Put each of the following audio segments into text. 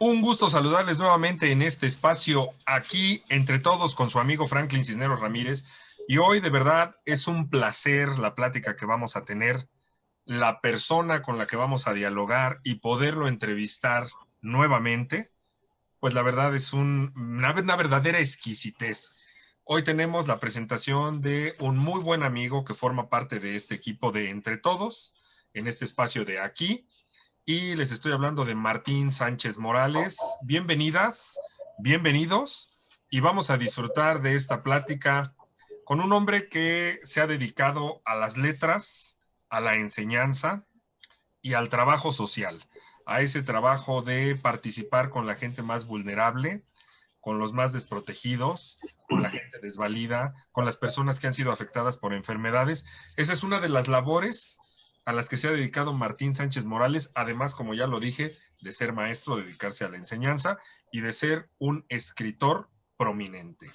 Un gusto saludarles nuevamente en este espacio aquí entre todos con su amigo Franklin Cisneros Ramírez. Y hoy de verdad es un placer la plática que vamos a tener, la persona con la que vamos a dialogar y poderlo entrevistar nuevamente. Pues la verdad es una verdadera exquisitez. Hoy tenemos la presentación de un muy buen amigo que forma parte de este equipo de Entre Todos, en este espacio de aquí. Y les estoy hablando de Martín Sánchez Morales. Bienvenidas, bienvenidos, y vamos a disfrutar de esta plática con un hombre que se ha dedicado a las letras, a la enseñanza y al trabajo social, a ese trabajo de participar con la gente más vulnerable, con los más desprotegidos, con la gente desvalida, con las personas que han sido afectadas por enfermedades. Esa es una de las labores a las que se ha dedicado Martín Sánchez Morales, además, como ya lo dije, de ser maestro, dedicarse a la enseñanza y de ser un escritor prominente.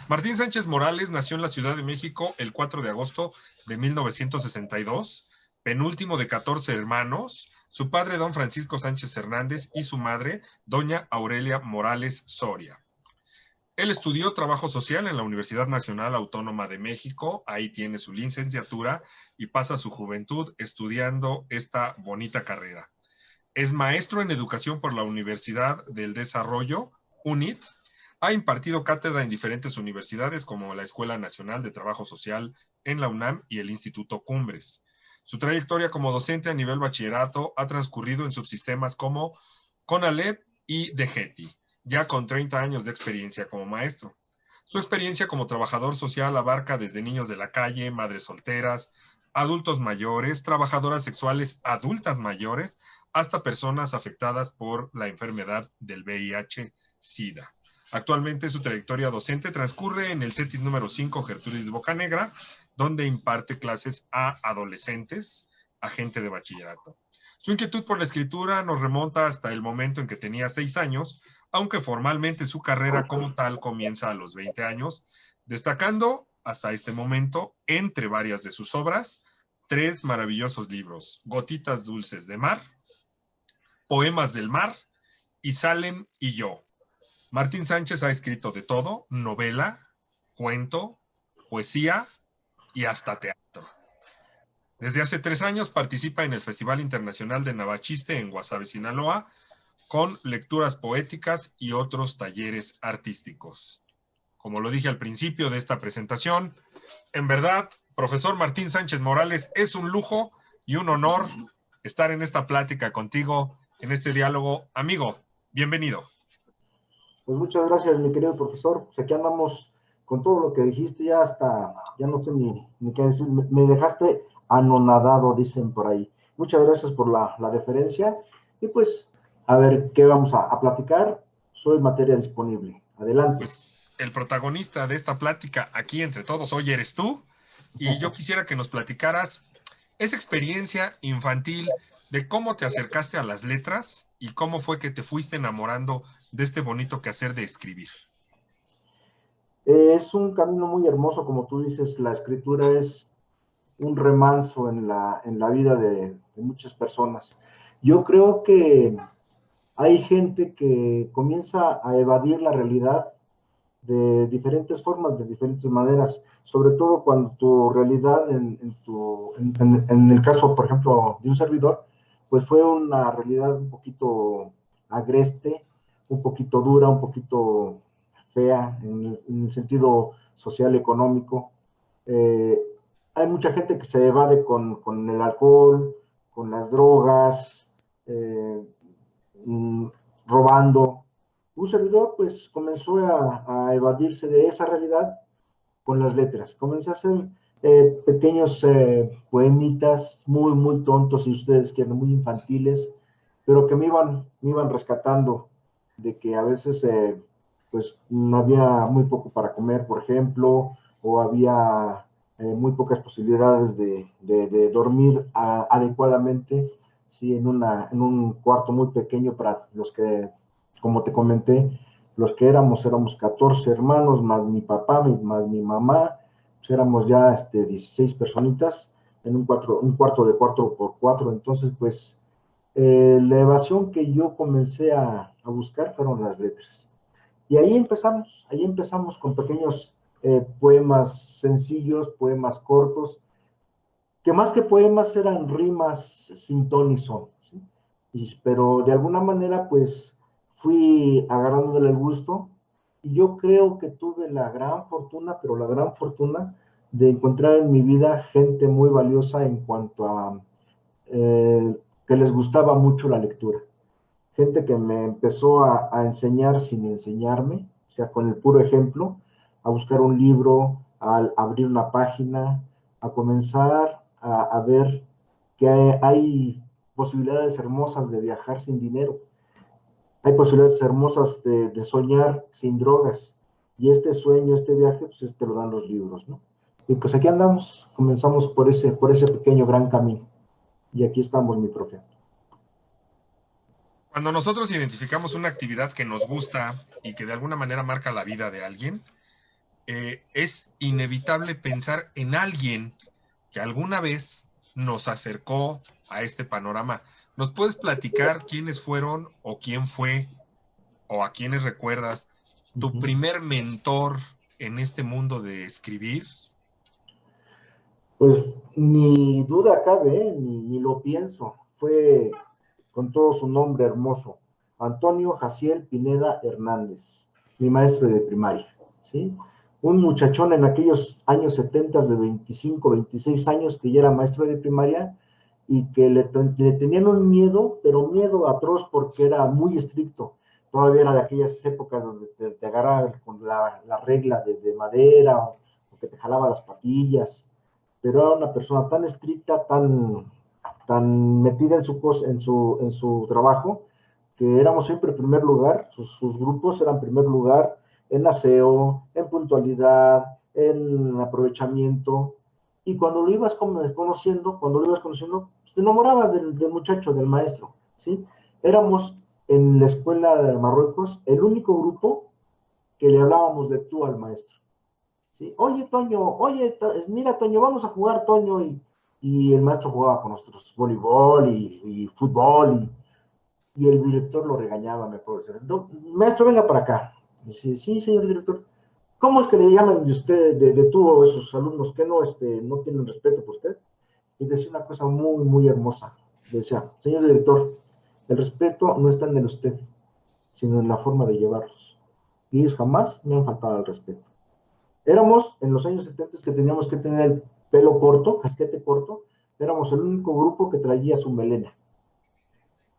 Martín Sánchez Morales nació en la Ciudad de México el 4 de agosto de 1962, penúltimo de 14 hermanos. Su padre, don Francisco Sánchez Hernández, y su madre, doña Aurelia Morales Soria. Él estudió trabajo social en la Universidad Nacional Autónoma de México, ahí tiene su licenciatura y pasa su juventud estudiando esta bonita carrera. Es maestro en educación por la Universidad del Desarrollo, UNIT. Ha impartido cátedra en diferentes universidades como la Escuela Nacional de Trabajo Social en la UNAM y el Instituto Cumbres. Su trayectoria como docente a nivel bachillerato ha transcurrido en subsistemas como CONALEP y DGETI, ya con 30 años de experiencia como maestro. Su experiencia como trabajador social abarca desde niños de la calle, madres solteras, adultos mayores, trabajadoras sexuales adultas mayores, hasta personas afectadas por la enfermedad del VIH-Sida. Actualmente su trayectoria docente transcurre en el CETIS número 5 Gertrudis Bocanegra, donde imparte clases a adolescentes, a gente de bachillerato. Su inquietud por la escritura nos remonta hasta el momento en que tenía 6 años, aunque formalmente su carrera como tal comienza a los 20 años, destacando hasta este momento, entre varias de sus obras, 3 maravillosos libros: Gotitas Dulces de Mar, Poemas del Mar y Salem y yo. Martín Sánchez ha escrito de todo: novela, cuento, poesía y hasta teatro. Desde hace 3 años participa en el Festival Internacional de Navachiste en Guasave, Sinaloa, con lecturas poéticas y otros talleres artísticos. Como lo dije al principio de esta presentación, en verdad, profesor Martín Sánchez Morales, es un lujo y un honor estar en esta plática contigo, en este diálogo. Amigo, bienvenido. Pues muchas gracias, mi querido profesor. Pues aquí andamos con todo lo que dijiste, ya no sé ni qué decir. Me dejaste anonadado, dicen por ahí. Muchas gracias por la deferencia. Y pues, a ver, ¿qué vamos a platicar? Soy materia disponible. Adelante. Pues el protagonista de esta plática aquí entre todos hoy eres tú, y yo quisiera que nos platicaras esa experiencia infantil de cómo te acercaste a las letras y cómo fue que te fuiste enamorando de este bonito quehacer de escribir. Es un camino muy hermoso, como tú dices. La escritura es un remanso en la vida de muchas personas. Yo creo que hay gente que comienza a evadir la realidad de diferentes formas, de diferentes maneras, sobre todo cuando tu realidad, en el caso, por ejemplo, de un servidor, pues fue una realidad un poquito agreste, un poquito dura, un poquito fea en el sentido social, económico. Eh, Hay mucha gente que se evade con el alcohol, con las drogas, eh, mm, robando. Un servidor pues comenzó a evadirse de esa realidad con las letras. Comencé a hacer pequeños poemitas muy tontos, si ustedes quieren, muy infantiles, pero que me iban rescatando de que a veces pues no había muy poco para comer, por ejemplo, o había muy pocas posibilidades de dormir adecuadamente, ¿sí? En un cuarto muy pequeño para los que, como te comenté, los que éramos 14 hermanos, más mi papá, más mi mamá, pues éramos ya 16 personitas en un cuarto de 4 por 4. Entonces, pues, la evasión que yo comencé a a buscar fueron las letras. Y ahí empezamos con pequeños poemas sencillos, poemas cortos, que más que poemas eran rimas sin ton ni son, ¿sí? Pero de alguna manera pues fui agarrándole el gusto y yo creo que tuve la gran fortuna, pero la gran fortuna de encontrar en mi vida gente muy valiosa en cuanto a que les gustaba mucho la lectura. Gente que me empezó a enseñar sin enseñarme, o sea, con el puro ejemplo, a buscar un libro, a abrir una página, a comenzar a ver que hay posibilidades hermosas de viajar sin dinero, hay posibilidades hermosas de soñar sin drogas, y este sueño, este viaje, pues te lo dan los libros, ¿no? Y pues aquí andamos, comenzamos por ese pequeño gran camino, y aquí estamos, mi profe. Cuando nosotros identificamos una actividad que nos gusta y que de alguna manera marca la vida de alguien, es inevitable pensar en alguien que alguna vez nos acercó a este panorama. ¿Nos puedes platicar quiénes fueron o quién fue o a quiénes recuerdas tu primer mentor en este mundo de escribir? Pues ni duda cabe, ni lo pienso. Fue con todo su nombre hermoso, Antonio Jaciel Pineda Hernández, mi maestro de primaria, ¿sí? Un muchachón en aquellos años 70 de 25, 26 años que ya era maestro de primaria y que le tenían un miedo, pero miedo atroz porque era muy estricto. Todavía era de aquellas épocas donde te agarraban con la regla de madera o que te jalaba las patillas, pero era una persona tan estricta, tan metida en su trabajo, que éramos siempre primer lugar, sus grupos eran primer lugar en aseo, en puntualidad, en aprovechamiento, y cuando lo ibas conociendo, pues te enamorabas del muchacho, del maestro, ¿sí? Éramos en la escuela de Marruecos el único grupo que le hablábamos de tú al maestro. ¿Sí? Oye, Toño, mira, Toño, vamos a jugar, Toño, y el maestro jugaba con nosotros voleibol y fútbol, y el director lo regañaba, me acuerdo. Maestro, venga para acá. Y dice, sí, señor director. ¿Cómo es que le llaman de usted, de tú a esos alumnos que no tienen respeto por usted? Y decía una cosa muy, muy hermosa. Decía, señor director, el respeto no está en el usted, sino en la forma de llevarlos. Y ellos jamás me han faltado al respeto. Éramos en los años 70 que teníamos que tener el pelo corto, casquete corto, éramos el único grupo que traía su melena.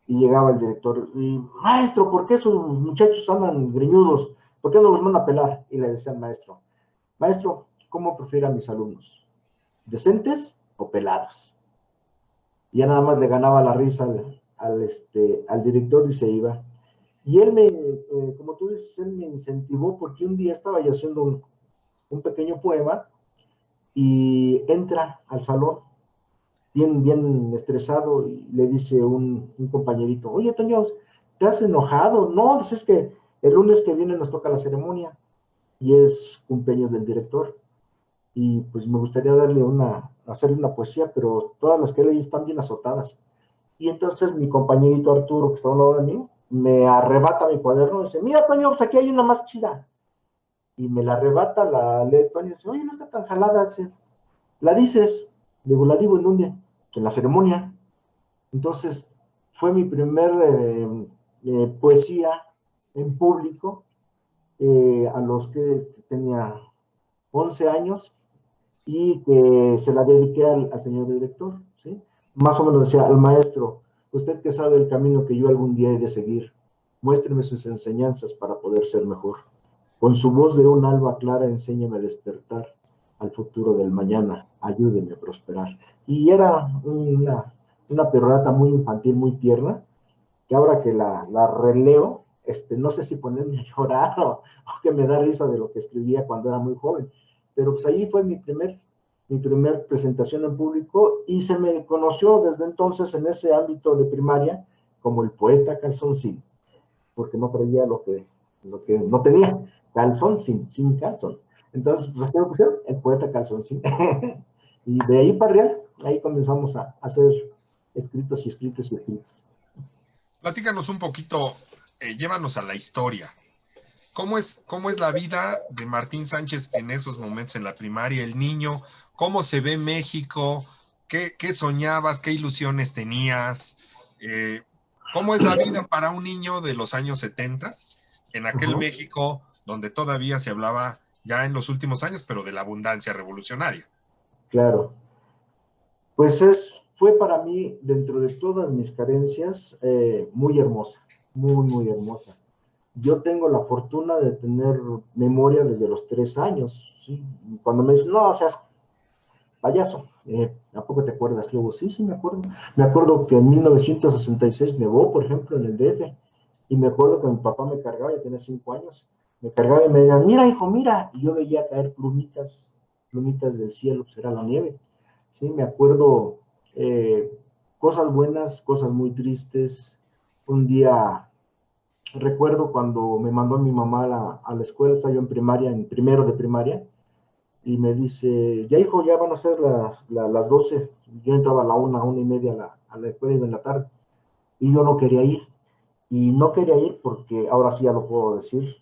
Y llegaba el director, y, maestro, ¿por qué esos muchachos andan greñudos? ¿Por qué no los manda a pelar? Y le decía al maestro, maestro, ¿cómo prefiere a mis alumnos? ¿Decentes o pelados? Y ya nada más le ganaba la risa al director y se iba. Y él como tú dices, él me incentivó porque un día estaba yo haciendo un pequeño poema y entra al salón bien estresado y le dice un compañerito, oye, Toño, ¿te has enojado? No, dices es que el lunes que viene nos toca la ceremonia y es cumpleaños del director y pues me gustaría hacerle una poesía, pero todas las que leí están bien azotadas. Y entonces mi compañerito Arturo, que está a un lado de mí, me arrebata mi cuaderno y dice, mira, Toño, pues aquí hay una más chida. Y me la arrebata, la lee Toño y dice, oye, no está tan jalada, dice, ¿la dices? Digo, ¿la digo en dónde? En la ceremonia. Entonces, fue mi primer poesía en público a los que tenía 11 años y que se la dediqué al señor director, ¿sí? Más o menos decía, al maestro, usted que sabe el camino que yo algún día he de seguir, muéstreme sus enseñanzas para poder ser mejor. Con su voz de un alba clara, enséñeme a despertar al futuro del mañana, ayúdeme a prosperar. Y era una perrata muy infantil, muy tierna, que ahora que la releo, no sé si ponerme a llorar o que me da risa de lo que escribía cuando era muy joven. Pero pues ahí fue mi primer presentación en público y se me conoció desde entonces en ese ámbito de primaria como el poeta calzoncín, porque no traía lo que no tenía, calzón sin calzón. Entonces, pues así me pusieron el poeta calzoncín. Y de ahí para arriba, ahí comenzamos a hacer escritos y escritos y escritos. Platícanos un poquito llévanos a la historia. ¿Cómo es la vida de Martín Sánchez en esos momentos en la primaria? El niño, ¿cómo se ve México? ¿Qué soñabas? ¿Qué ilusiones tenías? Eh, ¿Cómo es la vida para un niño de los años 70 en aquel Ujú, México donde todavía se hablaba ya en los últimos años, pero de la abundancia revolucionaria? claro. Pues fue para mí, dentro de todas mis carencias, muy hermosa, muy, muy hermosa. Yo tengo la fortuna de tener memoria desde los 3 años, ¿sí? Cuando me dicen, no, seas payaso, ¿a poco te acuerdas? Luego, sí, sí, me acuerdo. Me acuerdo que en 1966 nevó, por ejemplo, en el DF, y me acuerdo que mi papá me cargaba, ya tenía 5 años, me cargaba y me decía, mira, hijo, mira, y yo veía caer plumitas, plumitas del cielo, pues era la nieve. Sí, me acuerdo eh, cosas buenas, cosas muy tristes. Un día recuerdo cuando me mandó mi mamá a la escuela, estaba yo en primaria, en primero de primaria, y me dice, ya hijo, ya van a ser las 12. Yo entraba a la 1, 1:30 a la escuela, iba en la tarde, y yo no quería ir. Y no quería ir porque, ahora sí ya lo puedo decir,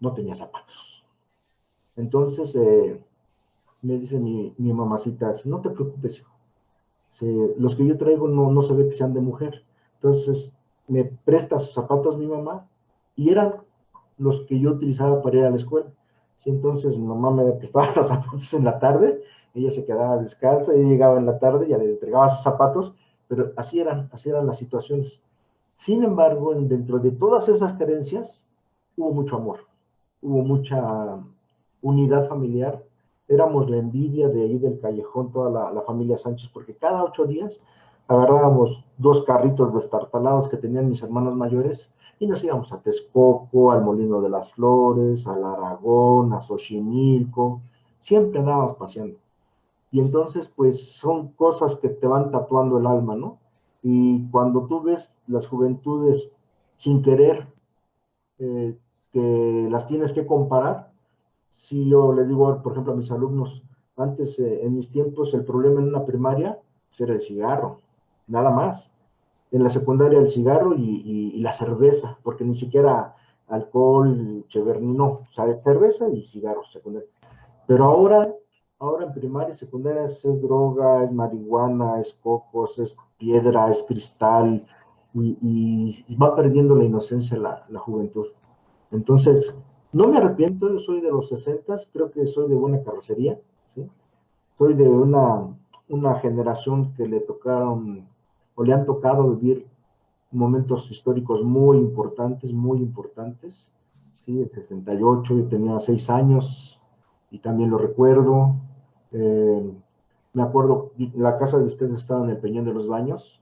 no tenía zapatos. Entonces me dice mi mamacita, no te preocupes, hijo, los que yo traigo no se ve que sean de mujer. Entonces me presta sus zapatos mi mamá y eran los que yo utilizaba para ir a la escuela. Sí, entonces mi mamá me prestaba los zapatos en la tarde, ella se quedaba descalza, y llegaba en la tarde, ya le entregaba sus zapatos, pero así eran las situaciones. Sin embargo, dentro de todas esas carencias, hubo mucho amor, hubo mucha unidad familiar. Éramos la envidia de ahí del callejón, toda la familia Sánchez, porque cada 8 días agarrábamos 2 carritos destartalados que tenían mis hermanos mayores y nos íbamos a Texcoco, al Molino de las Flores, al Aragón, a Xochimilco, siempre andábamos paseando. Y entonces, pues son cosas que te van tatuando el alma, ¿no? Y cuando tú ves las juventudes sin querer, eh, que las tienes que comparar, si yo le digo, por ejemplo, a mis alumnos, antes, en mis tiempos, el problema en una primaria pues, era el cigarro, nada más. En la secundaria el cigarro y la cerveza, porque ni siquiera alcohol, cheverní, no, o sea, cerveza y cigarro secundario. Pero ahora en primaria y secundaria es droga, es marihuana, es cocos, es piedra, es cristal, y va perdiendo la inocencia la juventud. Entonces, no me arrepiento, yo soy de los 60, creo que soy de buena carrocería, ¿sí? Soy de una generación que le tocaron o le han tocado vivir momentos históricos muy importantes, ¿sí? El 68, yo tenía 6 años y también lo recuerdo. Eh, Me acuerdo, la casa de ustedes estaba en el Peñón de los Baños.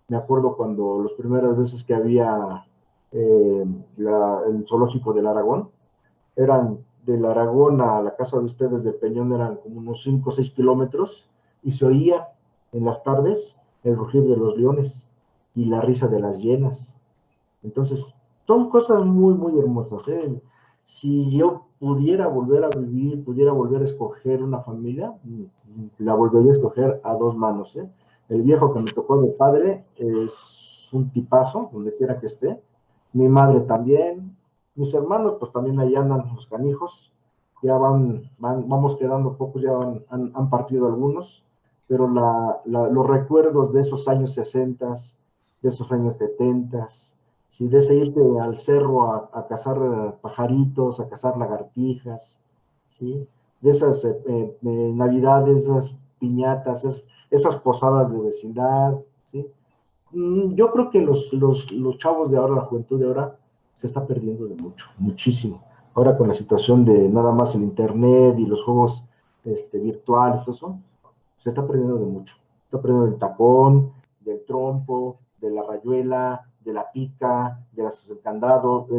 Me acuerdo cuando las primeras veces que había eh, el zoológico del Aragón, eran del Aragón a la casa de ustedes del Peñón, eran como unos 5 o 6 kilómetros, y se oía en las tardes el rugir de los leones y la risa de las hienas. Entonces, son cosas muy, muy hermosas, ¿eh? Si yo pudiera volver a vivir, pudiera volver a escoger una familia, la volvería a escoger a dos manos, ¿eh? El viejo que me tocó de padre es un tipazo, donde quiera que esté. Mi madre también. Mis hermanos, pues también ahí andan los canijos. Ya vamos quedando pocos, ya han partido algunos, pero los recuerdos de esos años 60, de esos años 70, ¿sí? De ese irte al cerro a cazar pajaritos, a cazar lagartijas, ¿sí? De esas navidades, esas piñatas, esas posadas de vecindad, ¿sí? Yo creo que los chavos de ahora, la juventud de ahora, se está perdiendo de mucho, muchísimo. Ahora con la situación de nada más el internet y los juegos virtuales, todo eso, se está perdiendo de mucho. Se está perdiendo del tacón, del trompo, de la rayuela, de la pica, de los encantados,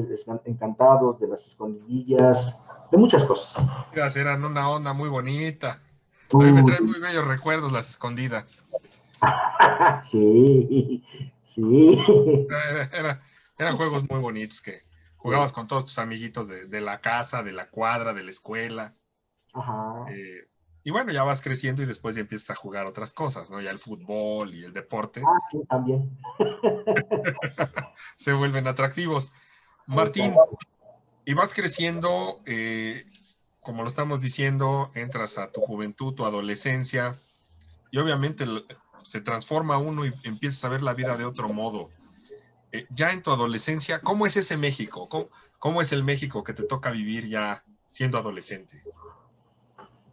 de las escondidillas, de muchas cosas. Eran una onda muy bonita. A mí me Uy, traen muy bellos recuerdos las escondidas. sí, sí. Era- Eran juegos muy bonitos que jugabas con todos tus amiguitos de la casa, de la cuadra, de la escuela. Ajá. eh, y bueno, ya vas creciendo y después ya empiezas a jugar otras cosas, ¿no? Ya el fútbol y el deporte Ah, sí, también. se vuelven atractivos. Martín, y vas creciendo, como lo estamos diciendo, entras a tu juventud, tu adolescencia, y obviamente se transforma uno y empiezas a ver la vida de otro modo. Ya en tu adolescencia, ¿cómo es ese México? ¿Cómo es el México que te toca vivir ya siendo adolescente?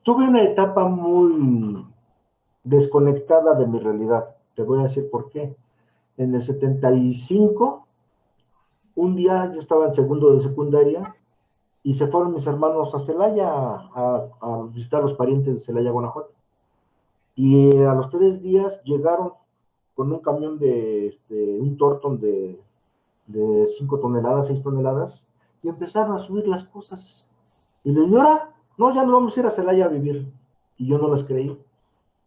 Tuve una etapa muy desconectada de mi realidad. Te voy a decir por qué. En el 75, un día yo estaba en segundo de secundaria y se fueron mis hermanos a Celaya a visitar a los parientes de Celaya, Guanajuato. Y a los 3 días llegaron con un camión un tortón de 5 toneladas, 6 toneladas, y empezaron a subir las cosas. Y le digo, ¿ahora? No, ya no vamos a ir a Celaya a vivir. Y yo no les creí.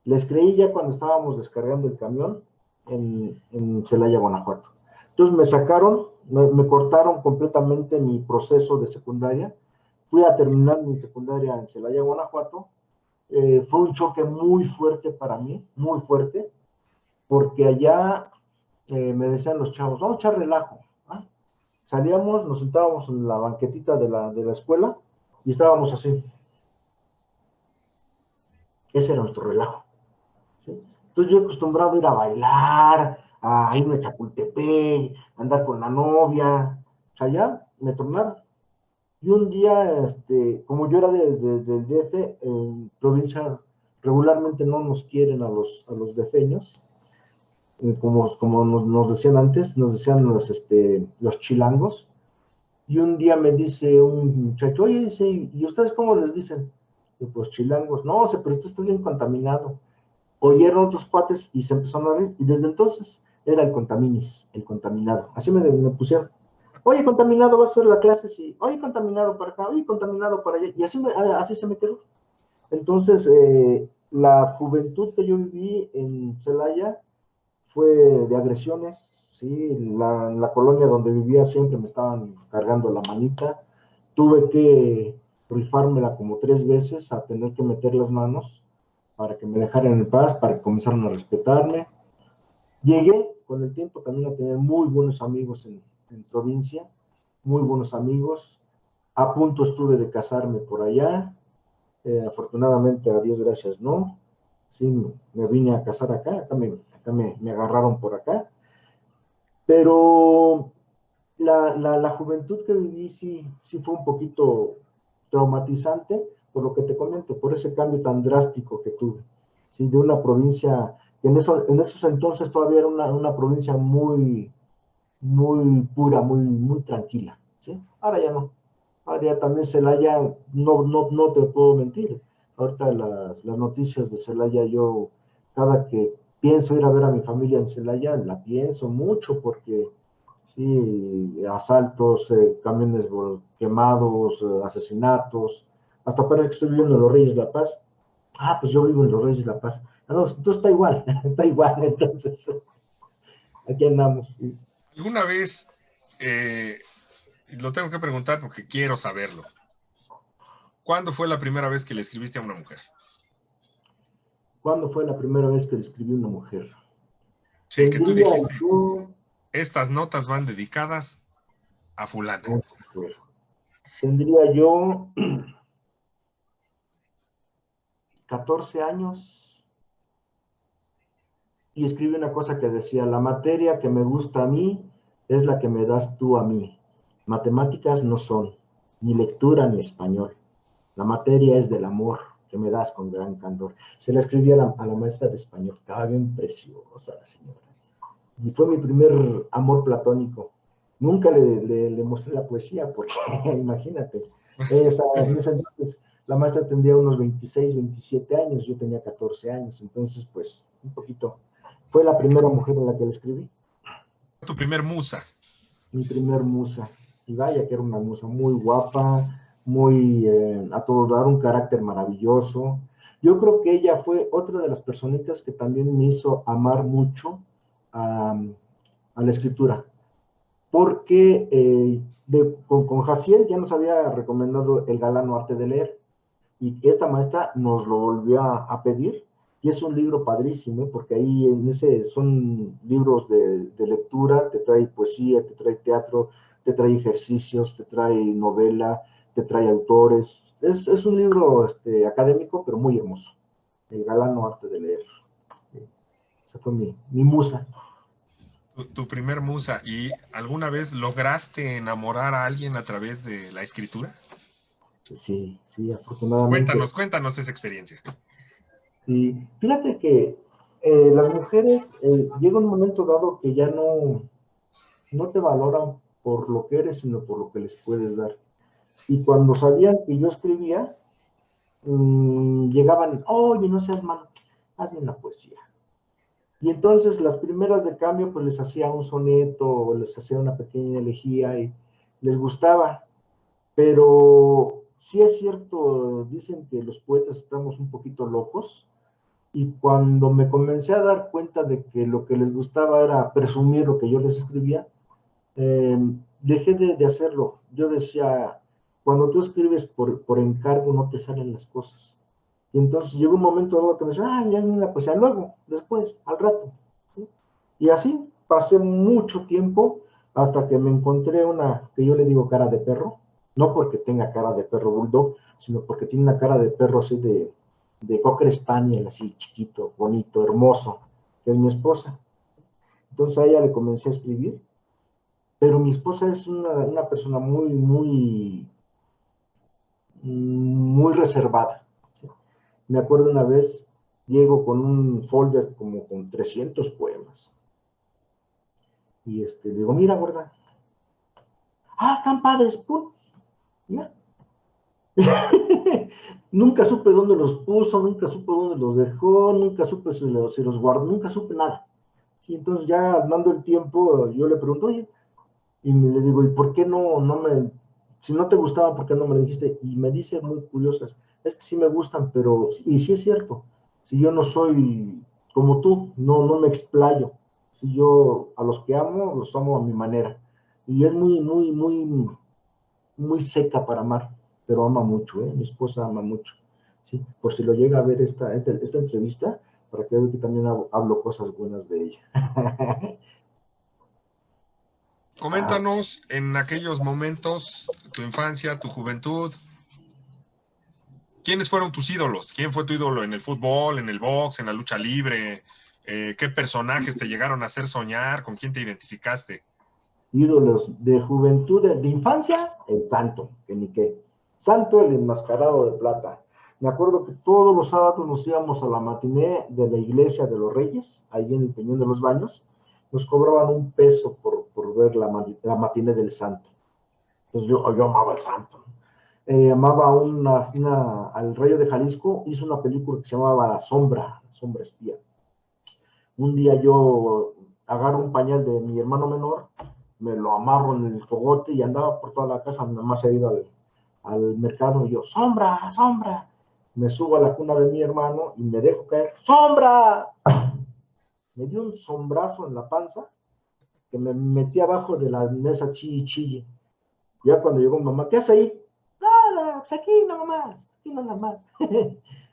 Les creí ya cuando estábamos descargando el camión en Celaya, Guanajuato. Entonces me sacaron, me cortaron completamente mi proceso de secundaria. Fui a terminar mi secundaria en Celaya, Guanajuato. Fue un choque muy fuerte para mí, muy fuerte, porque allá me decían los chavos, vamos a echar relajo. ¿Ah? Salíamos, nos sentábamos en la banquetita de la escuela y estábamos así. Ese era nuestro relajo. ¿Sí? Entonces yo acostumbrado a ir a bailar, a irme a Chapultepec, a andar con la novia. O sea, ya me tornaron. Y un día, como yo era del DF, en provincia regularmente no nos quieren a los defeños, como nos decían antes, nos decían los chilangos. Y un día me dice un muchacho, oye, dice, ¿y ustedes cómo les dicen? Y pues chilangos, no, pero tú estás bien contaminado. Oyeron otros cuates y se empezaron a reír, y desde entonces era el contaminis, el contaminado. Así me pusieron. Oye, contaminado, vas a hacer la clase, sí. Oye, contaminado para acá, oye, contaminado para allá. Y así se me quedó. Entonces, la juventud que yo viví en Celaya fue de agresiones, ¿sí? La colonia donde vivía siempre me estaban cargando la manita. Tuve que rifármela como 3 veces a tener que meter las manos para que me dejaran en paz, para que comenzaran a respetarme. Llegué con el tiempo también a tener muy buenos amigos en provincia, muy buenos amigos. A punto estuve de casarme por allá. Afortunadamente, a Dios gracias, no. Sí, me vine a casar acá me agarraron por acá. Pero la juventud que viví sí fue un poquito traumatizante, por lo que te comento, por ese cambio tan drástico que tuve, ¿sí? De una provincia, que en esos entonces todavía era una provincia muy, muy pura, muy, muy tranquila, ¿sí? Ahora ya no. Ahora ya también Celaya, no te puedo mentir. Ahorita las noticias de Celaya, yo cada que pienso ir a ver a mi familia en Celaya, la pienso mucho porque sí, asaltos, camiones quemados, asesinatos, hasta parece que estoy viviendo en los Reyes de la Paz. Ah, pues yo vivo en los Reyes de la Paz. Ah, no, entonces está igual, está igual, entonces aquí andamos. Sí. ¿Alguna vez, lo tengo que preguntar porque quiero saberlo, ¿cuándo fue la primera vez que le escribiste a una mujer? ¿Cuándo fue la primera vez que le escribí a una mujer? Sí, que tú Tendría dijiste, yo, estas notas van dedicadas a fulana. tendría yo 14 años y escribí una cosa que decía, la materia que me gusta a mí es la que me das tú a mí. Matemáticas no son, ni lectura ni español. La materia es del amor que me das con gran candor. Se la escribí a la maestra de español, estaba bien preciosa la señora. Y fue mi primer amor platónico. Nunca le mostré la poesía, porque imagínate, en ese entonces la maestra tendría unos 26, 27 años, yo tenía 14 años, entonces pues un poquito. Fue la primera mujer a la que le escribí, Tu primer musa. mi primer musa. Y vaya que era una musa muy guapa, muy a todo dar, un carácter maravilloso. Yo creo que ella fue otra de las personitas que también me hizo amar mucho a la escritura, porque con Jaciel ya nos había recomendado El Galano Arte de Leer, y esta maestra nos lo volvió a pedir, y es un libro padrísimo, porque ahí en ese son libros de lectura, te trae poesía, te trae teatro, te trae ejercicios, te trae novela, te trae autores. Es un libro académico, pero muy hermoso. El galano arte de leer. Esa fue mi musa. Tu primer musa. ¿Y alguna vez lograste enamorar a alguien a través de la escritura? Sí, sí, afortunadamente. Cuéntanos esa experiencia. Y fíjate que las mujeres llega un momento dado que ya no te valoran por lo que eres, sino por lo que les puedes dar. Y cuando sabían que yo escribía, llegaban, oye, no seas malo, hazme una poesía. Y entonces las primeras de cambio, pues les hacía un soneto, o les hacía una pequeña elegía y les gustaba. Pero sí es cierto, dicen que los poetas estamos un poquito locos. Y cuando me comencé a dar cuenta de que lo que les gustaba era presumir lo que yo les escribía, eh, dejé de hacerlo. Yo decía, cuando tú escribes por encargo no te salen las cosas. Y entonces llegó un momento dado que me decía, ah, ya una poesía, luego, después, al rato. ¿Sí? Y así pasé mucho tiempo hasta que me encontré una que yo le digo cara de perro, no porque tenga cara de perro bulldog, sino porque tiene una cara de perro así de Cocker Spaniel, así chiquito, bonito, hermoso, que es mi esposa. Entonces a ella le comencé a escribir, pero mi esposa es una persona muy reservada. ¿Sí? Me acuerdo una vez, llego con un folder como con 300 poemas. Y le digo, mira, gorda. Ah, están padres, pum. Ya. Nunca supe dónde los puso, nunca supe dónde los dejó, nunca supe si los guardó, nunca supe nada. Sí, entonces ya dando el tiempo, yo le pregunto, oye, y le digo, ¿y por qué si no te gustaba, por qué no me lo dijiste? Y me dice muy curiosas, es que sí me gustan, pero, y sí es cierto, si yo no soy como tú, no me explayo, si yo a los que amo, los amo a mi manera. Y es muy seca para amar, pero ama mucho, ¿eh? Mi esposa ama mucho, ¿sí? Por si lo llega a ver esta entrevista, para que vea que también hablo cosas buenas de ella. Coméntanos en aquellos momentos, tu infancia, tu juventud, ¿quiénes fueron tus ídolos? ¿Quién fue tu ídolo en el fútbol, en el box, en la lucha libre? ¿Qué personajes te llegaron a hacer soñar? ¿Con quién te identificaste? Ídolos de juventud, de infancia, el santo, que ni qué. Santo, el enmascarado de plata. Me acuerdo que todos los sábados nos íbamos a la matiné de la iglesia de los Reyes, ahí en el Peñón de los Baños. Nos cobraban $1 por ver la matiné del santo. Entonces yo amaba al santo. Amaba al Rayo de Jalisco, hizo una película que se llamaba La Sombra Espía. Un día yo agarro un pañal de mi hermano menor, me lo amarro en el cogote y andaba por toda la casa, mi mamá se ha ido al mercado y yo, sombra, sombra. Me subo a la cuna de mi hermano y me dejo caer, sombra. Me dio un sombrazo en la panza que me metí abajo de la mesa chille chille. Ya cuando llegó mamá, ¿qué hace ahí? Nada, pues aquí nada más.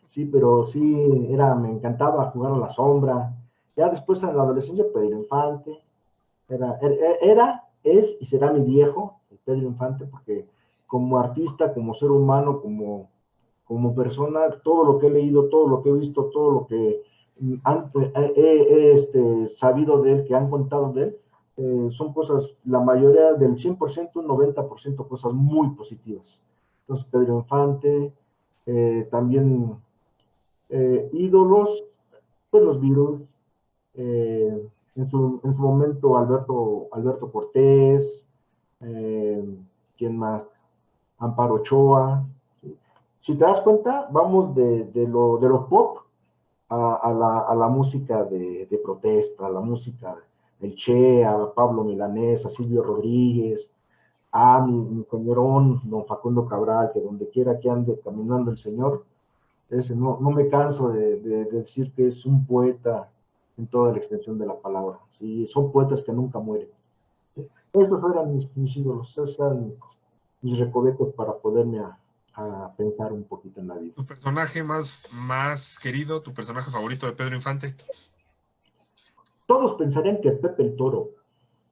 Sí, pero sí, me encantaba jugar a la sombra. Ya después en la adolescencia, Pedro Infante. Es y será mi viejo, el Pedro Infante, porque como artista, como ser humano, como persona, todo lo que he leído, todo lo que he visto, todo lo que he sabido de él, que han contado de él, son cosas, la mayoría del 100%, un 90% cosas muy positivas. Entonces, Pedro Infante, también ídolos, pues los Beatles, en su momento Alberto Cortés, eh, ¿quién más? Amparo Ochoa. ¿Sí? Si te das cuenta, vamos de lo pop a la música de protesta, a la música del Che, a Pablo Milanés, a Silvio Rodríguez, a mi señorón, don Facundo Cabral, que donde quiera que ande caminando el señor, no me canso de decir que es un poeta en toda la extensión de la palabra. Sí, son poetas que nunca mueren. ¿Sí? Estos eran mis ídolos, esos eran mis recovecos para poderme a pensar un poquito en la vida. ¿Tu personaje más querido, tu personaje favorito de Pedro Infante? Todos pensarían que Pepe el Toro,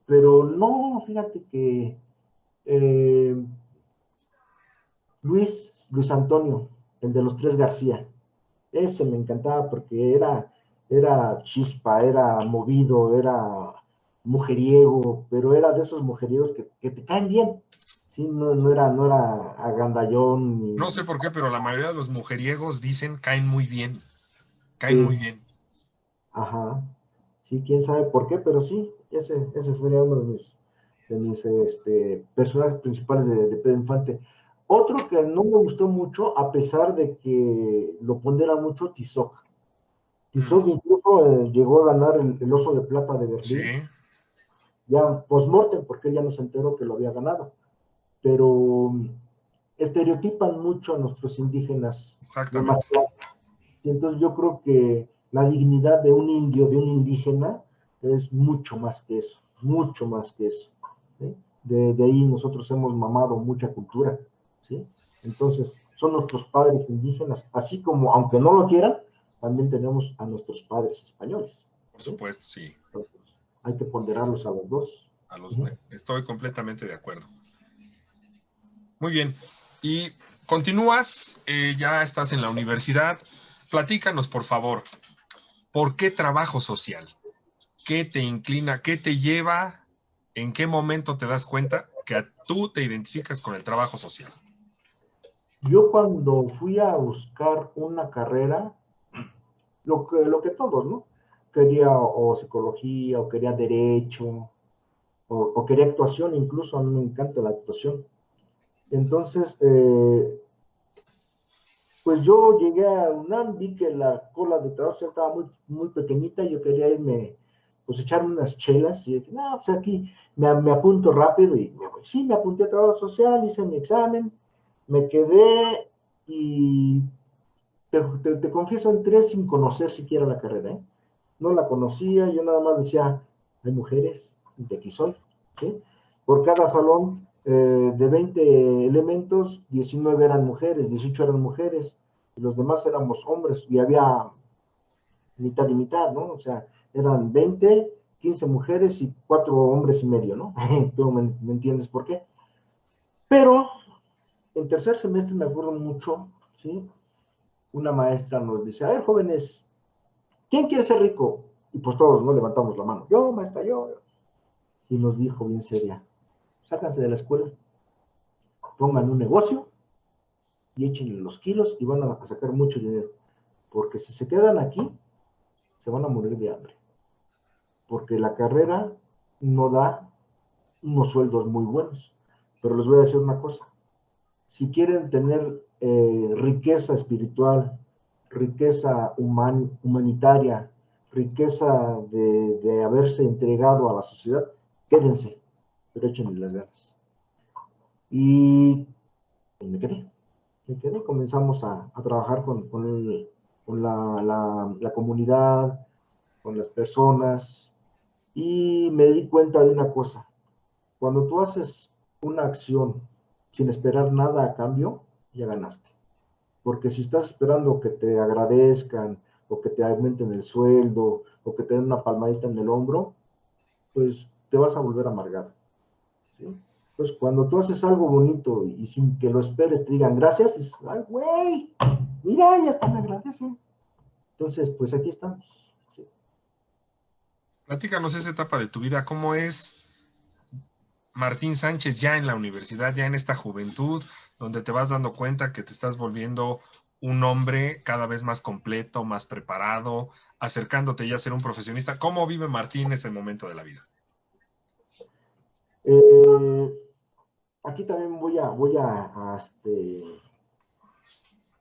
pero no, fíjate que Eh, Luis Antonio, el de los Tres García. Ese me encantaba porque era chispa, era movido, era mujeriego, pero era de esos mujeriegos que te caen bien. Sí, no era agandallón No sé ni. por qué, pero la mayoría de los mujeriegos dicen caen muy bien, caen muy Sí, bien. ajá. Sí, quién sabe por qué, pero sí, ese fue uno de mis personajes principales de Pedro Infante. Otro que no me gustó mucho, a pesar de que lo pondera mucho, Tizoc. Mm, Tizoc incluso llegó a ganar el Oso de Plata de sí, Berlín, ya post-mortem, porque él ya no se enteró que lo había ganado. Pero estereotipan mucho a nuestros indígenas de más. exactamente. Y entonces yo creo que la dignidad de un indio, de un indígena, es mucho más que eso, mucho más que eso. ¿Sí? De ahí nosotros hemos mamado mucha cultura, ¿sí? Entonces, son nuestros padres indígenas, así como, aunque no lo quieran, también tenemos a nuestros padres españoles, Por ¿sí? supuesto, sí. Entonces, hay que Sí, sí. ponderarlos a los dos. Uh-huh. Estoy completamente de acuerdo. Muy bien. Y continúas, ya estás en la universidad. Platícanos, por favor, ¿por qué trabajo social? ¿Qué te inclina? ¿Qué te lleva? ¿En qué momento te das cuenta que tú te identificas con el trabajo social? Yo cuando fui a buscar una carrera, lo que todos, ¿no? Quería o psicología, o quería derecho, o quería actuación, incluso a mí me encanta la actuación. Entonces, pues yo llegué a UNAM, vi que la cola de trabajo estaba muy, muy pequeñita, y yo quería irme, pues echarme unas chelas, y dije, no, pues aquí me apunto rápido, y me voy. Sí, me apunté a trabajo social, hice mi examen, me quedé, y te confieso, entré sin conocer siquiera la carrera, ¿eh? No la conocía, yo nada más decía, hay mujeres, y de aquí soy, ¿sí? Por cada salón de 20 elementos, 19 eran mujeres, 18 eran mujeres, y los demás éramos hombres, y había mitad y mitad, ¿no? O sea, eran 20, 15 mujeres y 4 hombres y medio, ¿no? Tú me entiendes por qué. Pero en tercer semestre me acuerdo mucho, ¿sí? Una maestra nos dice, a ver, jóvenes, ¿quién quiere ser rico? Y pues todos, ¿no? Levantamos la mano. Yo, maestra, yo. Y nos dijo bien seria, sácanse de la escuela, pongan un negocio y échenle los kilos y van a sacar mucho dinero. Porque si se quedan aquí, se van a morir de hambre. Porque la carrera no da unos sueldos muy buenos. Pero les voy a decir una cosa. Si quieren tener riqueza espiritual, riqueza humanitaria, riqueza de haberse entregado a la sociedad, quédense, pero échenle las ganas. Y me quedé, comenzamos a trabajar con la comunidad, con las personas, y me di cuenta de una cosa. Cuando tú haces una acción sin esperar nada a cambio, ya ganaste. Porque si estás esperando que te agradezcan, o que te aumenten el sueldo, o que te den una palmadita en el hombro, pues te vas a volver amargado, ¿sí? Entonces, cuando tú haces algo bonito y sin que lo esperes te digan gracias, dices, ay, güey, mira, ya hasta me agradecen. Entonces, pues aquí estamos. Sí. Platícanos esa etapa de tu vida, ¿cómo es Martín Sánchez ya en la universidad, ya en esta juventud, donde te vas dando cuenta que te estás volviendo un hombre cada vez más completo, más preparado, acercándote ya a ser un profesionista? ¿Cómo vive Martín ese momento de la vida? Eh, Aquí también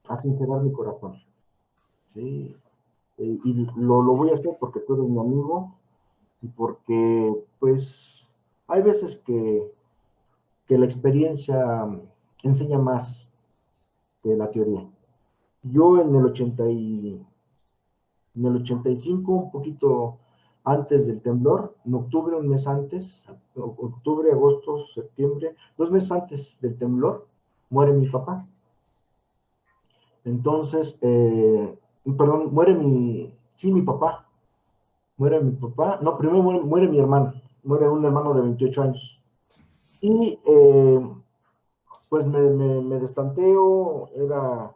a sincerar mi corazón, ¿sí? Y lo voy a hacer porque tú eres mi amigo, y porque, pues, hay veces que la experiencia enseña más que la teoría. Yo en el 85, un poquito antes del temblor, en octubre, un mes antes, octubre, agosto, septiembre, 2 meses antes del temblor, muere mi papá. Entonces, perdón, sí, mi papá, no, primero muere mi hermano, muere un hermano de 28 años. Y pues me destanteo, era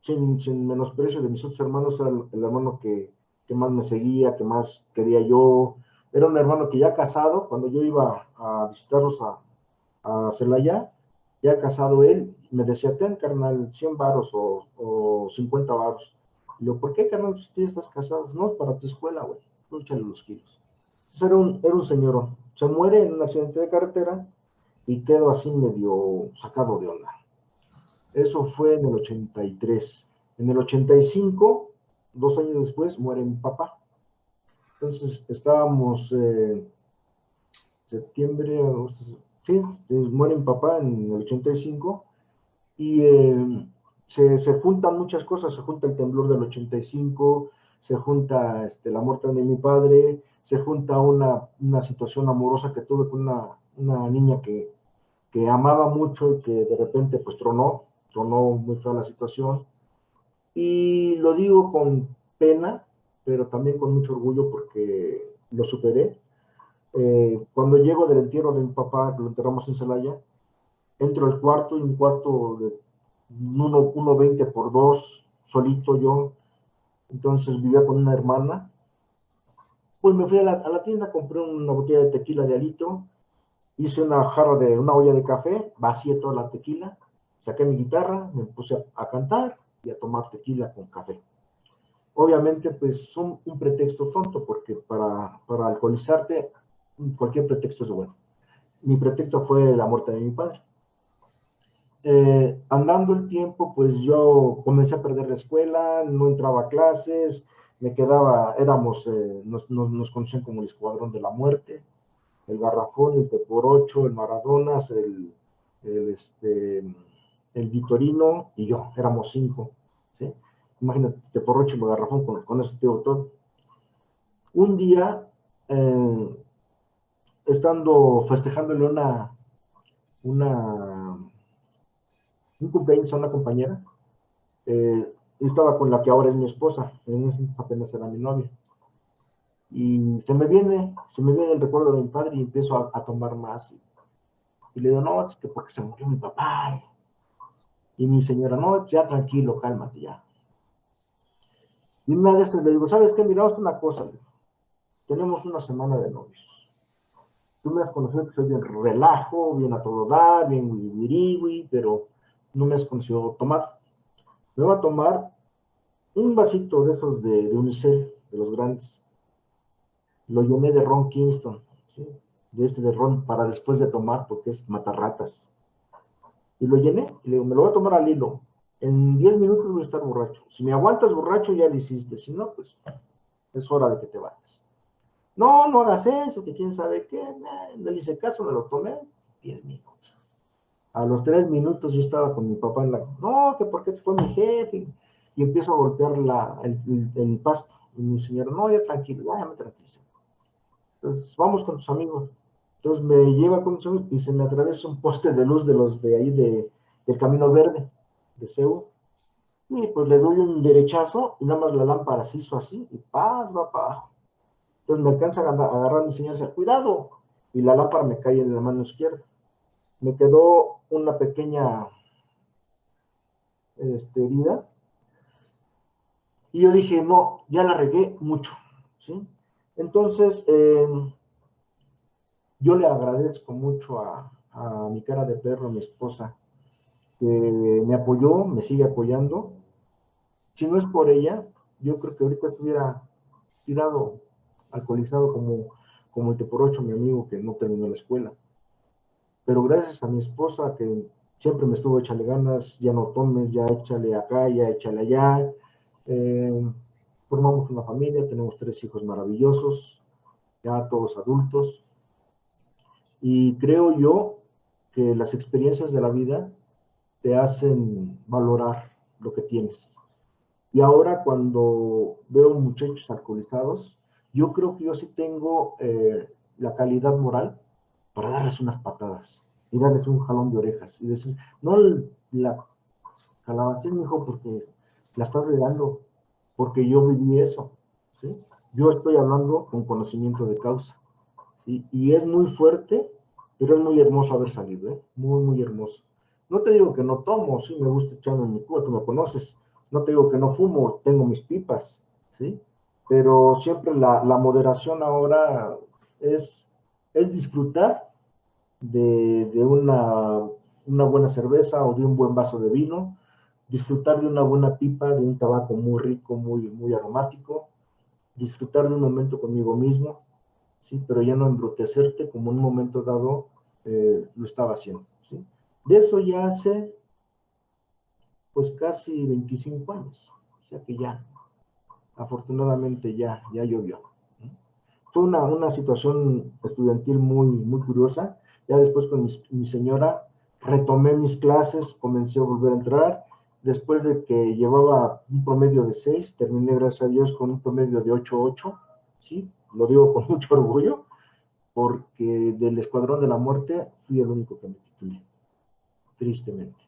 sin menosprecio de mis otros hermanos, era el hermano que más me seguía, que más quería yo. Era un hermano que ya casado, cuando yo iba a visitarlos a Celaya, ya casado él, me decía, ten carnal, 100 varos o 50 varos. Y yo, ¿por qué carnal? Si tú ya estás casado, no, para tu escuela, güey, tú échale los kilos. Entonces era un señor, se muere en un accidente de carretera y quedo así medio sacado de onda. Eso fue en el 83. En el 85, 2 años después, muere mi papá. Entonces estábamos septiembre, agosto, sí, muere mi papá en el 85 y se juntan muchas cosas, se junta el temblor del 85, se junta la muerte de mi padre, se junta una situación amorosa que tuve con una niña que amaba mucho y que de repente pues tronó muy fea la situación. Y lo digo con pena, pero también con mucho orgullo porque lo superé. Cuando llego del entierro de mi papá, que lo enterramos en Celaya, entro al cuarto y un cuarto de 1,20 por 2, solito yo. Entonces vivía con una hermana. Pues me fui a la tienda, compré una botella de tequila de alito, hice una olla de café, vacié toda la tequila, saqué mi guitarra, me puse a cantar y a tomar tequila con café. Obviamente, pues son un pretexto tonto, porque para alcoholizarte, cualquier pretexto es bueno. Mi pretexto fue la muerte de mi padre. Andando el tiempo, pues yo comencé a perder la escuela, no entraba a clases, me quedaba, nos conocían como el Escuadrón de la Muerte, el Garrafón, el T-8, el Maradonas, el, este, el Vitorino y yo, éramos 5, ¿sí? Imagínate, T-8 y el Garrafón, con eso te digo todo. Un día, estando festejándole una, un cumpleaños a una compañera, estaba con la que ahora es mi esposa, en ese apenas era mi novia. Y se me viene el recuerdo de mi padre y empiezo a tomar más. Y le digo, no, es que porque se murió mi papá. Y mi señora, no, ya tranquilo, cálmate ya. Y una vez le digo, ¿sabes qué? Mira, una cosa, tenemos una semana de novios. Tú me has conocido que soy bien relajo, bien a todo dar, bien wiri, pero no me has conocido tomar. Me voy a tomar un vasito de esos de Unicel, de los grandes. Lo llené de ron Kingston, ¿sí? De ron para después de tomar, porque es matarratas. Y lo llené, y le digo, me lo voy a tomar al hilo. En 10 minutos voy a estar borracho. Si me aguantas borracho, ya lo hiciste. Si no, pues es hora de que te vayas. No, no hagas eso, que quién sabe qué. No le hice caso, me lo tomé. 10 minutos. A los 3 minutos yo estaba con mi papá en la... No, que porque fue mi jefe. Y empiezo a golpear el pasto. Y mi señora, no, ya tranquilo, ya me tranquilizo. Entonces, vamos con tus amigos. Entonces me lleva con tus amigos y se me atraviesa un poste de luz de los de ahí del Camino Verde, de CEU. Y pues le doy un derechazo y nada más la lámpara se hizo así y paz, va para abajo. Entonces me alcanza a agarrar mi señor y dice, cuidado. Y la lámpara me cae en la mano izquierda. Me quedó una pequeña herida. Y yo dije, no, ya la regué mucho. ¿Sí? Entonces, yo le agradezco mucho a mi cara de perro, a mi esposa, que me apoyó, me sigue apoyando. Si no es por ella, yo creo que ahorita estuviera tirado, alcoholizado como el por 8 mi amigo que no terminó la escuela. Pero gracias a mi esposa que siempre me estuvo échale ganas, ya no tomes, ya échale acá, ya échale allá. Eh, Formamos una familia, tenemos 3 hijos maravillosos, ya todos adultos. Y creo yo que las experiencias de la vida te hacen valorar lo que tienes. Y ahora cuando veo muchachos alcoholizados, yo creo que yo sí tengo la calidad moral para darles unas patadas y darles un jalón de orejas y decir, no la calabacín, hijo, porque la estás regando, porque yo viví eso, ¿sí? Yo estoy hablando con conocimiento de causa, ¿sí? Y es muy fuerte pero es muy hermoso haber salido, ¿eh? Muy, muy hermoso. No te digo que no tomo, sí me gusta echarme en mi cuba, tú me conoces. No te digo que no fumo, tengo mis pipas, ¿sí? Pero siempre la moderación ahora es, es disfrutar de una buena cerveza o de un buen vaso de vino, disfrutar de una buena pipa, de un tabaco muy rico, muy, muy aromático, disfrutar de un momento conmigo mismo, ¿sí? Pero ya no embrutecerte como en un momento dado lo estaba haciendo, ¿sí? De eso ya hace pues casi 25 años, o sea que ya, afortunadamente ya llovió. Fue una situación estudiantil muy, muy curiosa. Ya después con mi señora retomé mis clases, comencé a volver a entrar. Después de que llevaba un promedio de 6, terminé, gracias a Dios, con un promedio de 8.8, ¿sí? Lo digo con mucho orgullo, porque del Escuadrón de la Muerte fui el único que me titulé, tristemente.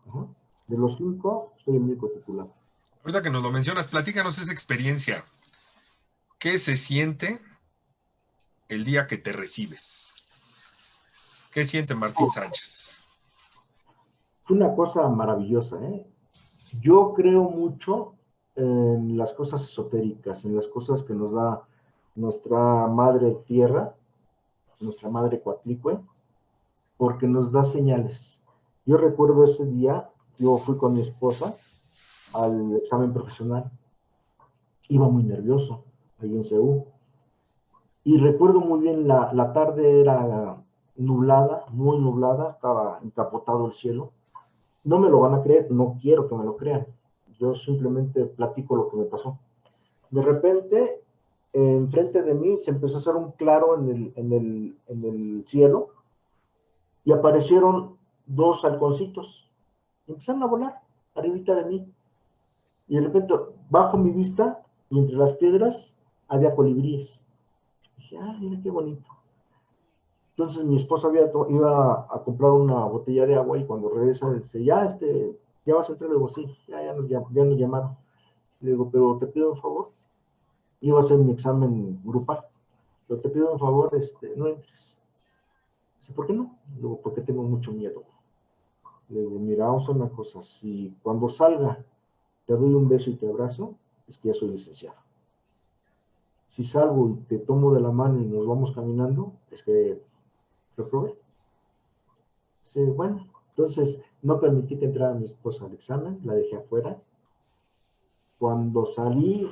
Ajá. De los 5, soy el único titulado. Ahorita que nos lo mencionas, platícanos esa experiencia. ¿Qué se siente el día que te recibes? ¿Qué siente Martín Sánchez? Fue una cosa maravillosa, ¿eh? Yo creo mucho en las cosas esotéricas, en las cosas que nos da nuestra madre tierra, nuestra madre Coatlicue, porque nos da señales. Yo recuerdo ese día, yo fui con mi esposa al examen profesional, iba muy nervioso ahí en CEU, y recuerdo muy bien, la tarde era nublada, muy nublada, estaba encapotado el cielo. No me lo van a creer, no quiero que me lo crean. Yo simplemente platico lo que me pasó. De repente, enfrente de mí se empezó a hacer un claro en el cielo y aparecieron dos halconcitos. Empezaron a volar arribita de mí. Y de repente, bajo mi vista y entre las piedras había colibríes. Dije, ah, mira qué bonito. Entonces mi esposa iba a comprar una botella de agua y cuando regresa dice, ya vas a entrar. Le digo, sí, ya nos llamaron. Le digo, pero te pido un favor. Iba a hacer mi examen grupal. Pero te pido un favor, no entres. Dice, ¿por qué no? Le digo, porque tengo mucho miedo. Le digo, mira, vamos a una cosa. Si cuando salga te doy un beso y te abrazo, es que ya soy licenciado. Si salgo y te tomo de la mano y nos vamos caminando, es que reprobé. Sí, bueno, entonces no permití que entrara mi esposa al examen, la dejé afuera. Cuando salí,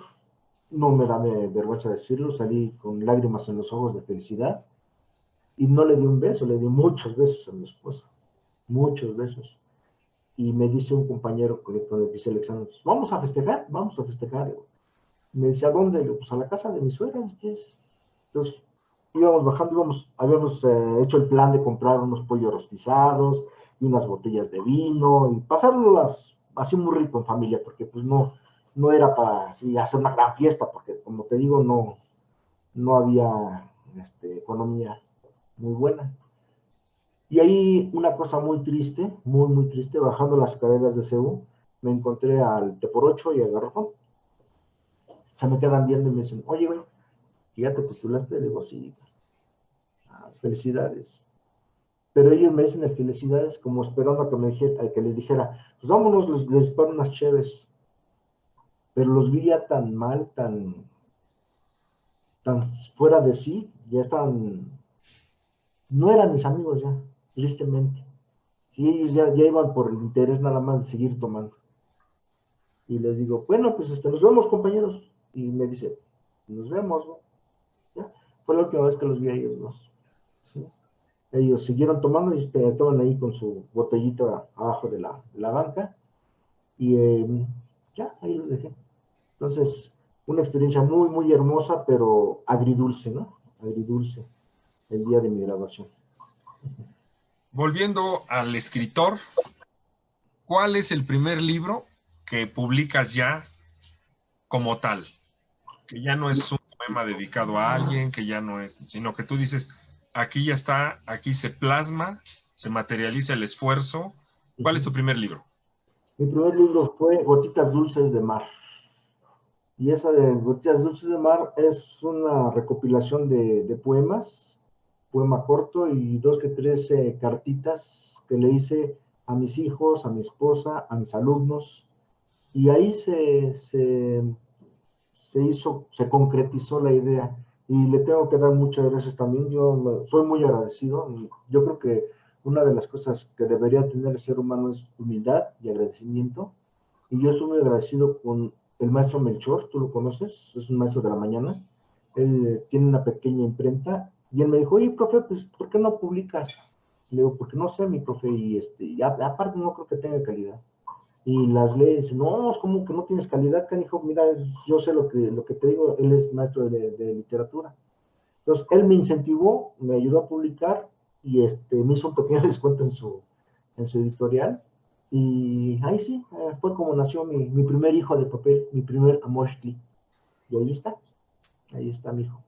no me da vergüenza decirlo, salí con lágrimas en los ojos de felicidad y no le di un beso, le di muchos besos a mi esposa, muchos besos. Y me dice un compañero con el que hice el examen, vamos a festejar, vamos a festejar. Me dice, ¿a dónde? Yo, pues a la casa de mi suegra. Entonces íbamos bajando, habíamos hecho el plan de comprar unos pollos rostizados y unas botellas de vino y pasarlas así muy rico en familia, porque pues no era para así, hacer una gran fiesta, porque como te digo, no había economía muy buena. Y ahí una cosa muy triste, muy, muy triste, bajando las escaleras de CEU, me encontré al T por 8 y al Garrafón. Se me quedan viendo y me dicen, oye, güey, ¿ya te postulaste? Le digo, sí, felicidades. Pero ellos me dicen felicidades como esperando a que les dijera, pues vámonos, les disparo unas chéves. Pero los vi ya tan mal, tan fuera de sí, ya estaban, no eran mis amigos ya, tristemente. Sí, ellos ya iban por el interés nada más de seguir tomando. Y les digo, bueno, pues nos vemos, compañeros. Y me dice, nos vemos, ¿no? ¿Ya? Fue la última vez que los vi a ellos dos. ¿Sí? Ellos siguieron tomando y estaban ahí con su botellita abajo de la banca. Y ya, ahí los dejé. Entonces, una experiencia muy, muy hermosa, pero agridulce, ¿no? Agridulce, el día de mi graduación. Volviendo al escritor, ¿cuál es el primer libro que publicas ya como tal? Que ya no es un poema dedicado a alguien, que ya no es, sino que tú dices, aquí ya está, aquí se plasma, se materializa el esfuerzo. Uh ¿Cuál es -huh. tu primer libro? Mi primer libro fue Gotitas Dulces de Mar. Y esa de Gotitas Dulces de Mar es una recopilación de poemas poema corto y 2 que 3 cartitas que le hice a mis hijos, a mi esposa, a mis alumnos, y ahí se concretizó la idea. Y le tengo que dar muchas gracias también. Yo soy muy agradecido. Yo creo que una de las cosas que debería tener el ser humano es humildad y agradecimiento. Y yo estoy muy agradecido con el maestro Melchor, tú lo conoces, es un maestro de la mañana. Él tiene una pequeña imprenta y él me dijo, oye, profe, pues, ¿por qué no publicas? Le digo, porque no sé, mi profe, y aparte no creo que tenga calidad. Y las leyes, no, es como que no tienes calidad, canijo, mira, yo sé lo que te digo, él es maestro de literatura. Entonces, él me incentivó, me ayudó a publicar y me hizo un pequeño descuento en su editorial. Y ahí sí, fue como nació mi primer hijo de papel, mi primer Amoshki. Y ahí está mi hijo.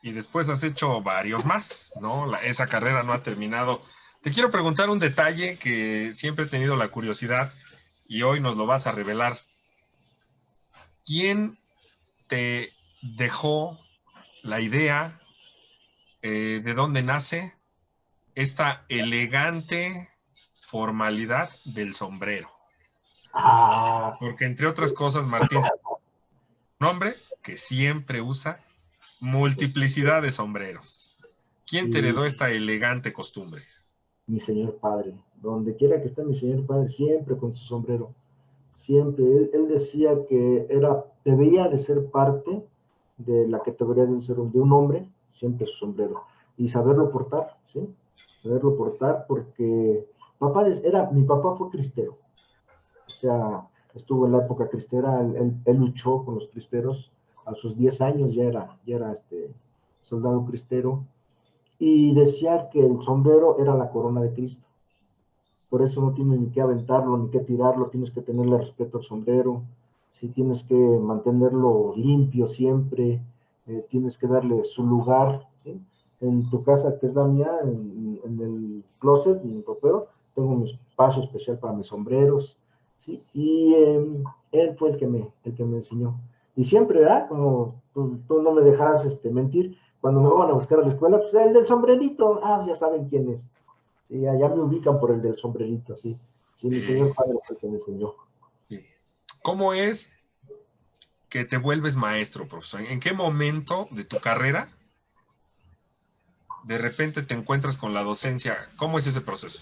Y después has hecho varios más, ¿no? Esa carrera no ha terminado. Te quiero preguntar un detalle que siempre he tenido la curiosidad y hoy nos lo vas a revelar. ¿Quién te dejó la idea? ¿De dónde nace esta elegante formalidad del sombrero? Ah, Porque entre otras cosas, Martín es un hombre que siempre usa multiplicidad de sombreros. ¿Quién te sí, heredó esta elegante costumbre? mi señor padre. Donde quiera que esté mi señor padre, siempre con su sombrero. Siempre. Él decía que debía de ser parte de la categoría de un hombre, siempre su sombrero. Y saberlo portar, ¿sí? Saberlo portar porque mi papá fue cristero. O sea, estuvo en la época cristera, él luchó con los cristeros. A sus 10 años ya era soldado cristero. Y decía que el sombrero era la corona de Cristo. Por eso no tienes ni que aventarlo, ni que tirarlo, tienes que tenerle respeto al sombrero, sí, tienes que mantenerlo limpio siempre, tienes que darle su lugar, ¿sí? En tu casa, que es la mía, en el closet, en el ropero, tengo un espacio especial para mis sombreros, ¿sí? Y él fue el que me enseñó. Y siempre, ¿verdad? Como tú no me dejarás mentir, cuando me van a buscar a la escuela, pues el del sombrerito, ya saben quién es. Sí, allá me ubican por el del sombrerito, sí. Sí, mi Eh, señor padre fue el que me enseñó. ¿Cómo es que te vuelves maestro, profesor? ¿En qué momento de tu carrera de repente te encuentras con la docencia? ¿Cómo es ese proceso?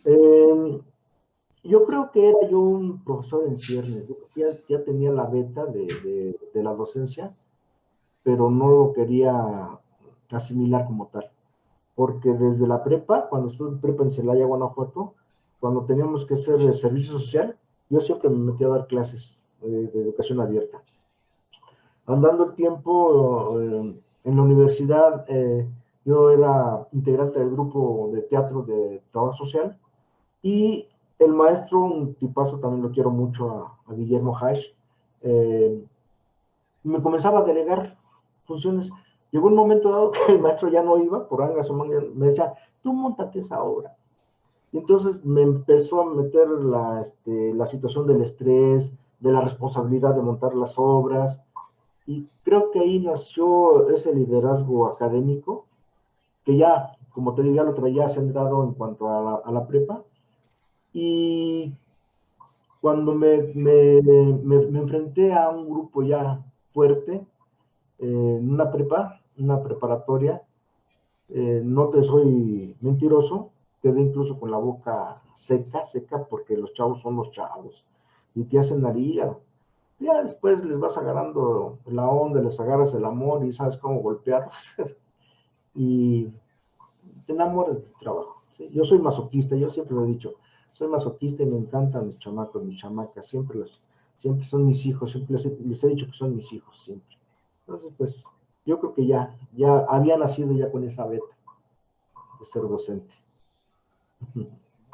Eh, yo creo que era yo un profesor en ciernes. Yo ya tenía la beta de la docencia, pero no lo quería asimilar como tal. Porque desde la prepa, cuando estuve en prepa en Celaya, Guanajuato, cuando teníamos que hacer servicio social, yo siempre me metí a dar clases de educación abierta. Andando el tiempo en la universidad, yo era integrante del grupo de teatro de trabajo social y el maestro, un tipazo, también lo quiero mucho, a Guillermo Hash, eh, me comenzaba a delegar funciones. Llegó un momento dado que el maestro ya no iba, por angas o mangas, me decía, tú montate esa obra. Y entonces me empezó a meter la situación del estrés, de la responsabilidad de montar las obras, y creo que ahí nació ese liderazgo académico, que ya, como te digo, ya lo traía centrado en cuanto a la prepa. Y cuando me enfrenté a un grupo ya fuerte, en una preparatoria, no te soy mentiroso, quedé incluso con la boca seca, seca, porque los chavos son los chavos y te hacen al hígado. Ya después les vas agarrando la onda, les agarras el amor y sabes cómo golpearlos y te enamoras del trabajo. ¿Sí? Yo soy masoquista, yo siempre lo he dicho, soy masoquista y me encantan mis chamacos, mis chamacas, siempre son mis hijos, siempre les he dicho que son mis hijos, siempre. Entonces, pues, yo creo que ya había nacido ya con esa beta de ser docente.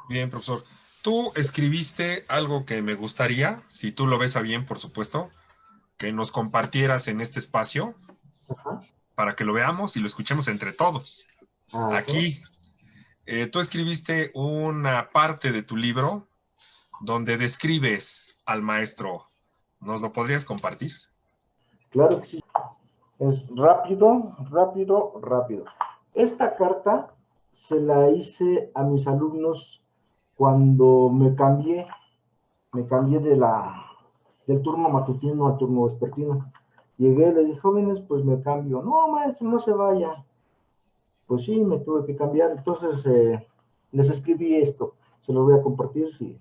Bien, profesor. Tú escribiste algo que me gustaría, si tú lo ves a bien, por supuesto, que nos compartieras en este espacio Ajá. para que lo veamos y lo escuchemos entre todos. Ajá. Aquí, tú escribiste una parte de tu libro donde describes al maestro. ¿Nos lo podrías compartir? Claro que sí. Es rápido, rápido, rápido. Esta carta se la hice a mis alumnos cuando me cambié del turno matutino al turno vespertino. Llegué, les dije, jóvenes, pues me cambio. No, maestro, no se vaya. Pues sí, me tuve que cambiar. Entonces, les escribí esto. Se lo voy a compartir. Sí.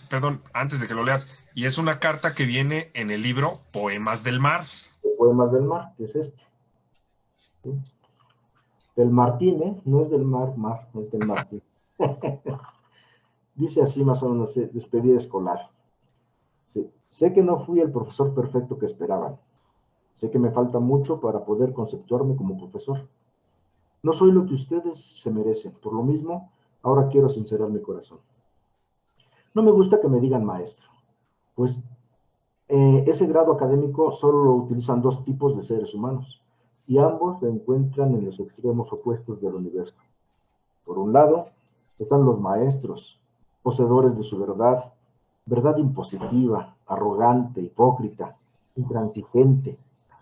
Perdón, antes de que lo leas, y es una carta que viene en el libro Poemas del Mar. Poemas del mar, que es este. ¿Sí? Del Martín, ¿eh? No es del mar, es del Martín. Dice así más o menos, despedida escolar. Sí. Sé que no fui el profesor perfecto que esperaban. Sé que me falta mucho para poder conceptuarme como profesor. No soy lo que ustedes se merecen. Por lo mismo, ahora quiero sincerar mi corazón. No me gusta que me digan maestro, pues ese grado académico solo lo utilizan dos tipos de seres humanos, y ambos se encuentran en los extremos opuestos del universo. Por un lado, están los maestros, poseedores de su verdad, verdad impositiva, arrogante, hipócrita, intransigente,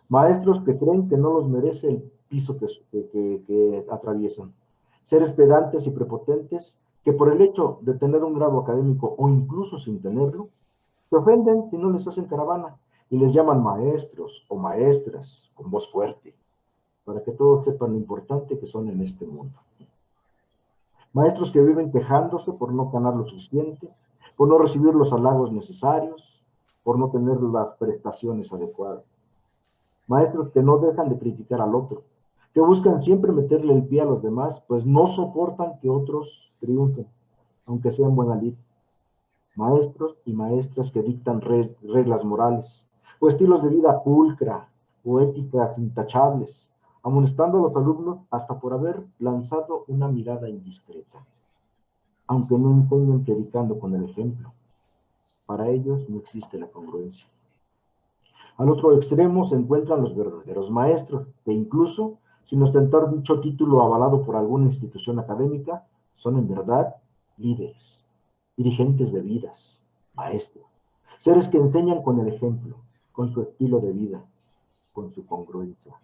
maestros que creen que no los merece el piso que atraviesan, seres pedantes y prepotentes que por el hecho de tener un grado académico o incluso sin tenerlo, se ofenden si no les hacen caravana y les llaman maestros o maestras con voz fuerte, para que todos sepan lo importante que son en este mundo. Maestros que viven quejándose por no ganar lo suficiente, por no recibir los halagos necesarios, por no tener las prestaciones adecuadas. Maestros que no dejan de criticar al otro, que buscan siempre meterle el pie a los demás, pues no soportan que otros triunfen, aunque sean buena lid. Maestros y maestras que dictan reglas morales, o estilos de vida pulcra, o éticas intachables, amonestando a los alumnos hasta por haber lanzado una mirada indiscreta, aunque no enseñen predicando con el ejemplo. Para ellos no existe la congruencia. Al otro extremo se encuentran los verdaderos maestros, que incluso, sin ostentar dicho título avalado por alguna institución académica, son en verdad líderes, dirigentes de vidas, maestros, seres que enseñan con el ejemplo, con su estilo de vida, con su congruencia.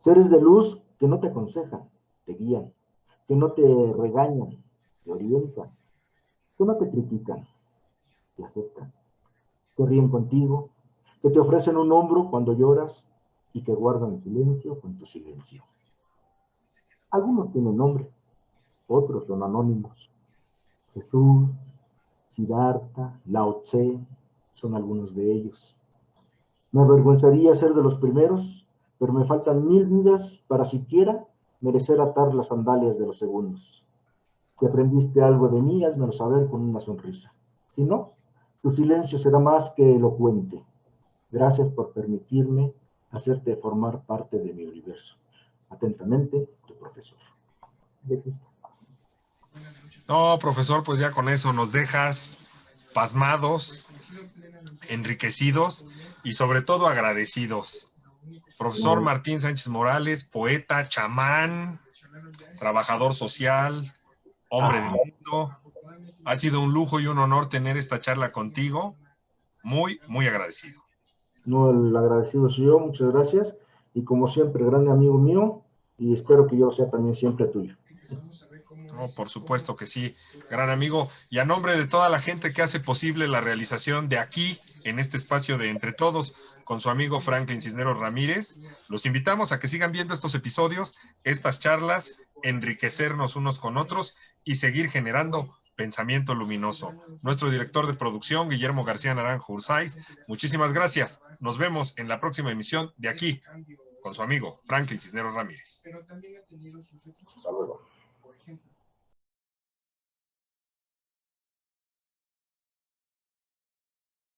Seres de luz que no te aconsejan, te guían, que no te regañan, te orientan, que no te critican, te aceptan, que ríen contigo, que te ofrecen un hombro cuando lloras y que guardan silencio con tu silencio. Algunos tienen nombre, otros son anónimos. Jesús, Siddhartha, Lao Tse, son algunos de ellos. Me avergonzaría ser de los primeros, pero me faltan 1000 vidas para siquiera merecer atar las sandalias de los segundos. Si aprendiste algo de mí, házmelo saber con una sonrisa. Si no, tu silencio será más que elocuente. Gracias por permitirme hacerte formar parte de mi universo. Atentamente, tu profesor. No, profesor, pues ya con eso nos dejas pasmados, enriquecidos y sobre todo agradecidos. Profesor Martín Sánchez Morales, poeta, chamán, trabajador social, hombre del mundo. Ha sido un lujo y un honor tener esta charla contigo. Muy, muy agradecido. No, el agradecido soy yo, muchas gracias. Y como siempre, grande amigo mío, y espero que yo sea también siempre tuyo. No, por supuesto que sí, gran amigo. Y a nombre de toda la gente que hace posible la realización de aquí, en este espacio de Entre Todos, con su amigo Franklin Cisneros Ramírez, los invitamos a que sigan viendo estos episodios, estas charlas, enriquecernos unos con otros y seguir generando pensamiento luminoso. Nuestro director de producción, Guillermo García Naranjo Ursáiz, muchísimas gracias. Nos vemos en la próxima emisión de aquí, con su amigo Franklin Cisneros Ramírez. Hasta luego.